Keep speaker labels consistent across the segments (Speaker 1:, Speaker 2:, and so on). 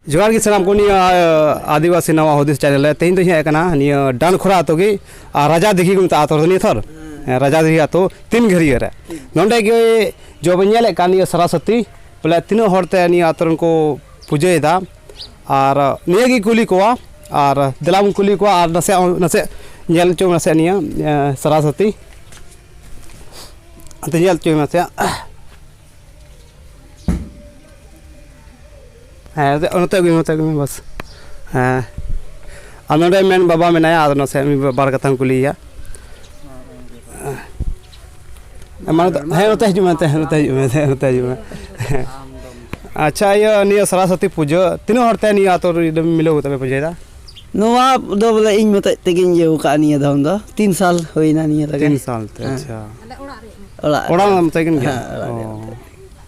Speaker 1: जोहार की सलाम को आदिवासी नवा हुदिस चैनल है तेज तो डान खोरा तो की राजा दिखी को मत थर राजा दिखी तो तीन घरी रे नोंडे के जो बनेले कान सरस्वती बोले तीनों हरते आतरन को पूजा और निये कुली को और दिलाम कुली को और नसे नसे नेल चो नसे सरस्वती नेल चो नसे हाँ बस हाँ नोडे मेन बाबा मेनाया आदो नसे बार कथा कुलिया अच्छा ये निया सरस्वती पूजा तीनों हरते निया तो मिलो तबे पूजा
Speaker 2: नोवा दो बोले इन मत तेगिन ये का निया दाम दो 3 साल होइना निया लगे
Speaker 1: 3 साल ते अच्छा ओड़ा मत तेगिन गया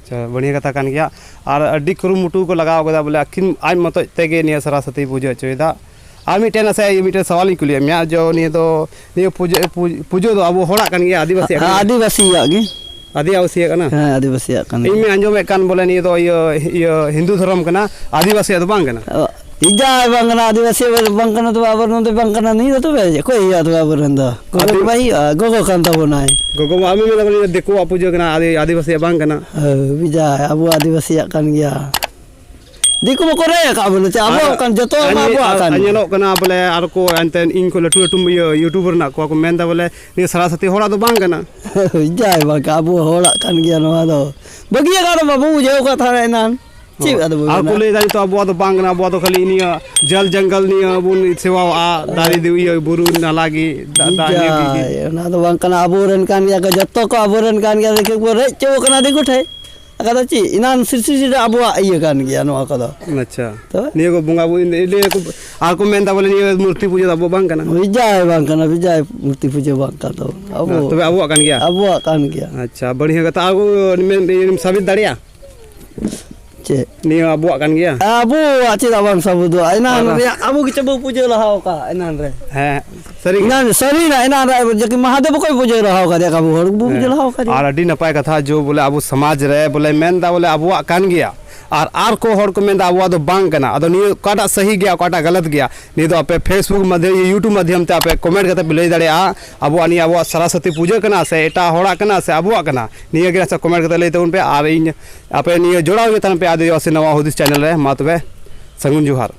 Speaker 1: अच्छा बढ़िया कथा कान गया और अड्डी कुरुमुटु को लगाओ गदा बोले अखिन आज मत तेगे निया सरस्वती पूजा चोइदा और मिटेन से मिटेन सवाल कुलिया मैं जो निये तो निये पूजो तो अब होड़ा कान गया आदिवासी
Speaker 2: आगे
Speaker 1: आदिवासी कना
Speaker 2: हां आदिवासी कना
Speaker 1: इन में अंजो में कान बोले निये तो ये हिंदू धर्म कना आदिवासी तो बांग कना
Speaker 2: इजा बंगना आदिवासी बंगना तो आबर नते बंगना नहीं तो बे कोई या तो आबर नंदा गोगो भाई गोगो कान तो बनाए
Speaker 1: गोगो आमी में लगनी देखो आप पूजो कना आदिवासी बांग कना
Speaker 2: बिजा अब आदिवासी कान गया दिको को रे का बोले अब कान जतो अब कान
Speaker 1: अनलो कना बोले आर को अंते इन को लटू लटू यूट्यूबर ना को मेंदा बोले नि सरस्वती होड़ा तो बांग कना
Speaker 2: जाय बा का अब होड़ा कान गया नो आदो बगिया का बाबू जो का था नान
Speaker 1: आर को ले जाई तो अब तो बांग ना अब तो खाली नि जल जंगल नि बुन सेवा आ दारी देवी बुरु ना लागी
Speaker 2: दानी ना तो बांग कना अबोरन कान गया जतो को अबोरन कान गया के को रे चो कना दिको थे अगर ची इनान सिरसी अब ये कान गया नो का
Speaker 1: अच्छा तो नि को बुंगा बु ले को आर को मेंदा बोले नि मूर्ति पूजा अब बांग कना विजय मूर्ति पूजा बांग का तो अब तबे अब कान गया अच्छा बढ़िया कथा अब साबित दाड़िया
Speaker 2: चे
Speaker 1: नि अब कान गया
Speaker 2: अब आचे दावन सब दो इनान रे अब के चबो पूजा रहाओ का इनान रे
Speaker 1: हां सरी
Speaker 2: इनान सरी ना इनान रे जकी महादेव कोई पूजा रहाओ का देखा वो पूजा रहाओ का
Speaker 1: और अडी नपाय कथा जो बोले अब समाज रे बोले मेंदा बोले अब कान गया और को हर को मेंदा अब बांग कना अदो नि काटा सही गया काटा गलत गया नि तो आपे फेसबुक माध्यम यूट्यूब माध्यम ते आपे कमेंट करते पे ले दाड़े अब अनि अब सरस्वती पूजा कना से एटा होड़ा कना से अब कना नि गरा से कमेंट करते लेते उन पे और इन आपे नि जोड़ाओ तन पे आदिवासी नवा हुदिस चैनल रे मा तबे संगुन जोहार।